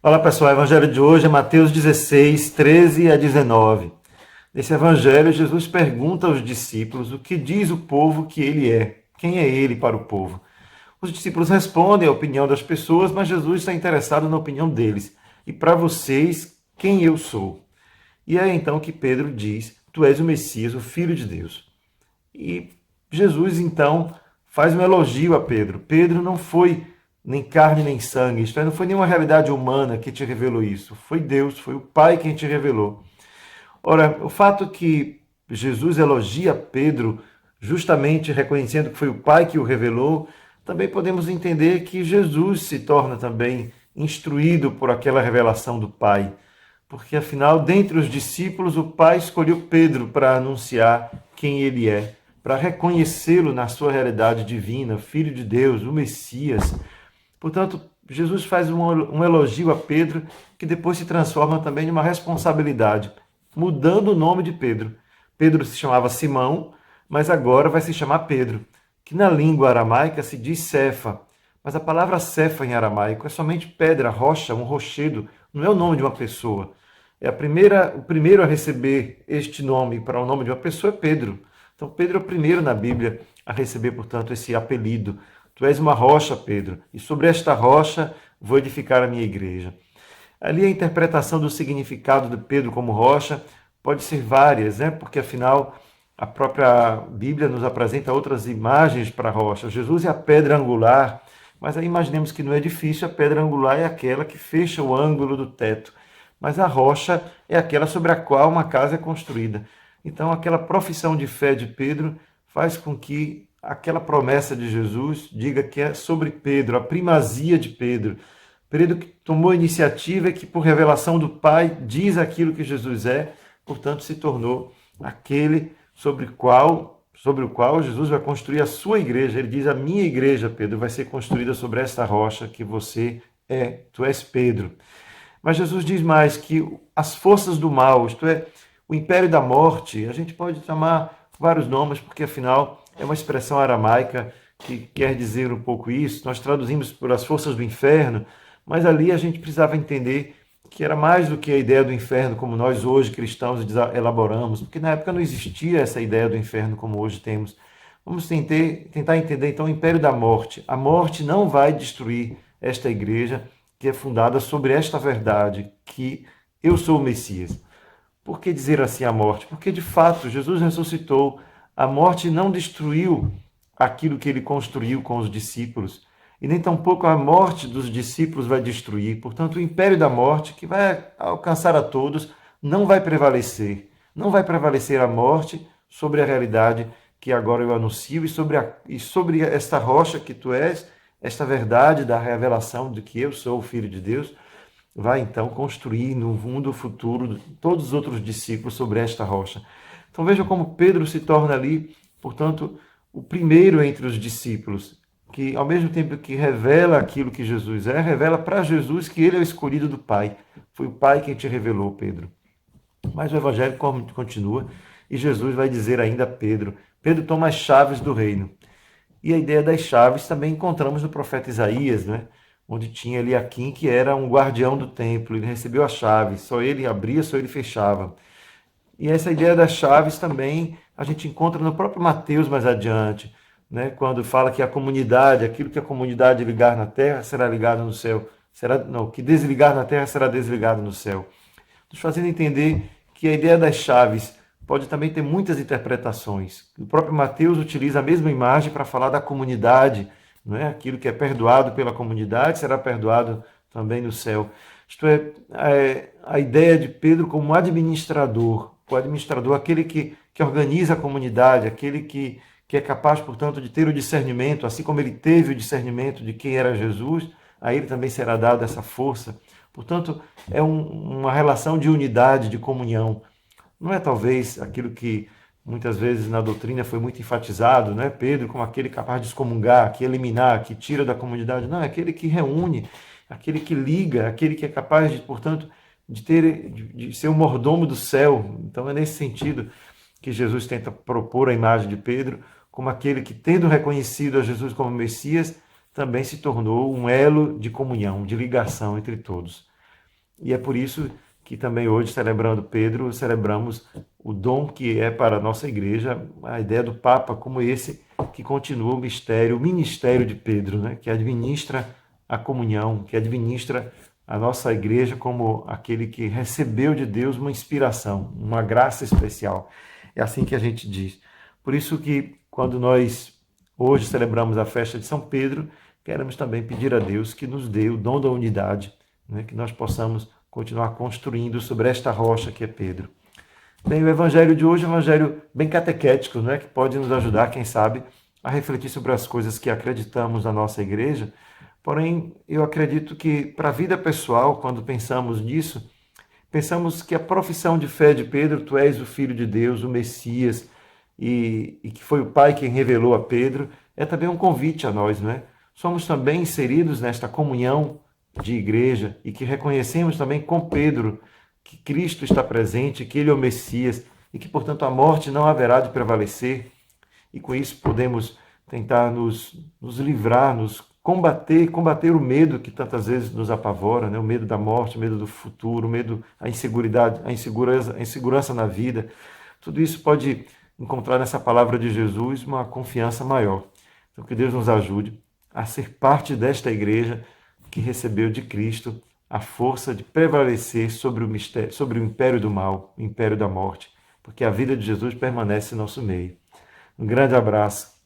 Olá pessoal, o evangelho de hoje é Mateus 16, 13 a 19. Nesse evangelho, Jesus pergunta aos discípulos o que diz o povo que ele é. Quem é ele para o povo? Os discípulos respondem a opinião das pessoas, mas Jesus está interessado na opinião deles. E para vocês, quem eu sou? E é então que Pedro diz: Tu és o Messias, o Filho de Deus. E Jesus então faz um elogio a Pedro. Pedro não foi nem carne nem sangue, isto é, não foi nenhuma realidade humana que te revelou isso. Foi Deus, foi o Pai quem te revelou. Ora, o fato que Jesus elogia Pedro, justamente reconhecendo que foi o Pai que o revelou, também podemos entender que Jesus se torna também instruído por aquela revelação do Pai. Porque afinal, dentre os discípulos, o Pai escolheu Pedro para anunciar quem ele é, para reconhecê-lo na sua realidade divina, Filho de Deus, o Messias. Portanto, Jesus faz um elogio a Pedro que depois se transforma também em uma responsabilidade, mudando o nome de Pedro. Pedro se chamava Simão, mas agora vai se chamar Pedro, que na língua aramaica se diz Cefa. Mas a palavra Cefa em aramaico é somente pedra, rocha, um rochedo, não é o nome de uma pessoa. O primeiro a receber este nome para o nome de uma pessoa é Pedro. Então Pedro é o primeiro na Bíblia a receber, portanto, esse apelido. Tu és uma rocha, Pedro, e sobre esta rocha vou edificar a minha igreja. Ali a interpretação do significado de Pedro como rocha pode ser várias, né? Porque afinal a própria Bíblia nos apresenta outras imagens para a rocha. Jesus é a pedra angular, mas aí imaginemos que no edifício a pedra angular é aquela que fecha o ângulo do teto, mas a rocha é aquela sobre a qual uma casa é construída. Então aquela profissão de fé de Pedro faz com que aquela promessa de Jesus diga que é sobre Pedro, a primazia de Pedro. Pedro que tomou a iniciativa e que, por revelação do Pai, diz aquilo que Jesus é, portanto, se tornou aquele sobre o qual Jesus vai construir a sua igreja. Ele diz: A minha igreja, Pedro, vai ser construída sobre esta rocha que você é. Tu és Pedro. Mas Jesus diz mais que as forças do mal, isto é, o império da morte, a gente pode chamar vários nomes, porque afinal é uma expressão aramaica que quer dizer um pouco isso. Nós traduzimos por as forças do inferno, mas ali a gente precisava entender que era mais do que a ideia do inferno como nós hoje cristãos elaboramos, porque na época não existia essa ideia do inferno como hoje temos. Vamos tentar entender então o império da morte. A morte não vai destruir esta igreja que é fundada sobre esta verdade, que eu sou o Messias. Por que dizer assim a morte? Porque de fato Jesus ressuscitou. A morte não destruiu aquilo que ele construiu com os discípulos, e nem tampouco a morte dos discípulos vai destruir. Portanto, o império da morte, que vai alcançar a todos, não vai prevalecer. Não vai prevalecer a morte sobre a realidade que agora eu anuncio e sobre esta rocha que tu és, esta verdade da revelação de que eu sou o Filho de Deus, vai então construir no mundo futuro todos os outros discípulos sobre esta rocha. Então veja como Pedro se torna ali, portanto, o primeiro entre os discípulos, que ao mesmo tempo que revela aquilo que Jesus é, revela para Jesus que ele é o escolhido do Pai. Foi o Pai quem te revelou, Pedro. Mas o evangelho continua e Jesus vai dizer ainda a Pedro: Pedro, toma as chaves do reino. E a ideia das chaves também encontramos no profeta Isaías, né? Onde tinha ali Aquim, que era um guardião do templo. Ele recebeu a chave, só ele abria, só ele fechava. E essa ideia das chaves também a gente encontra no próprio Mateus mais adiante, né? Quando fala que a comunidade, aquilo que a comunidade ligar na terra será ligado no céu. Não, que desligar na terra será desligado no céu. Nos fazendo entender que a ideia das chaves pode também ter muitas interpretações. O próprio Mateus utiliza a mesma imagem para falar da comunidade, não é? Aquilo que é perdoado pela comunidade será perdoado também no céu. Isto é a ideia de Pedro como administrador, o administrador, aquele que organiza a comunidade, aquele que é capaz, portanto, de ter o discernimento, assim como ele teve o discernimento de quem era Jesus, a ele também será dada essa força. Portanto, é uma relação de unidade, de comunhão. Não é talvez aquilo que muitas vezes na doutrina foi muito enfatizado, não é Pedro como aquele capaz de excomungar, que eliminar, que tira da comunidade. Não, é aquele que reúne, aquele que liga, aquele que é capaz de, portanto, de ser o mordomo do céu. Então é nesse sentido que Jesus tenta propor a imagem de Pedro como aquele que, tendo reconhecido a Jesus como Messias, também se tornou um elo de comunhão, de ligação entre todos. E é por isso que também hoje, celebrando Pedro, celebramos o dom que é para a nossa igreja, a ideia do Papa como esse que continua o mistério, o ministério de Pedro, né? Que administra a comunhão, que administra a nossa igreja como aquele que recebeu de Deus uma inspiração, uma graça especial. É assim que a gente diz. Por isso que quando nós hoje celebramos a festa de São Pedro, queremos também pedir a Deus que nos dê o dom da unidade, né? Que nós possamos continuar construindo sobre esta rocha que é Pedro. Bem, o evangelho de hoje é um evangelho bem catequético, né? Que pode nos ajudar, quem sabe, a refletir sobre as coisas que acreditamos na nossa igreja. Porém, eu acredito que para a vida pessoal, quando pensamos nisso, pensamos que a profissão de fé de Pedro, tu és o Filho de Deus, o Messias, e que foi o Pai quem revelou a Pedro, é também um convite a nós, não é? Somos também inseridos nesta comunhão de igreja e que reconhecemos também com Pedro que Cristo está presente, que Ele é o Messias e que, portanto, a morte não haverá de prevalecer. E com isso podemos tentar nos livrar, nos combater o medo que tantas vezes nos apavora, né? O medo da morte, o medo do futuro, o medo, a inseguridade, a insegurança na vida. Tudo isso pode encontrar nessa palavra de Jesus uma confiança maior. Então, que Deus nos ajude a ser parte desta igreja que recebeu de Cristo a força de prevalecer sobre o mistério, sobre o império do mal, o império da morte, porque a vida de Jesus permanece em nosso meio. Um grande abraço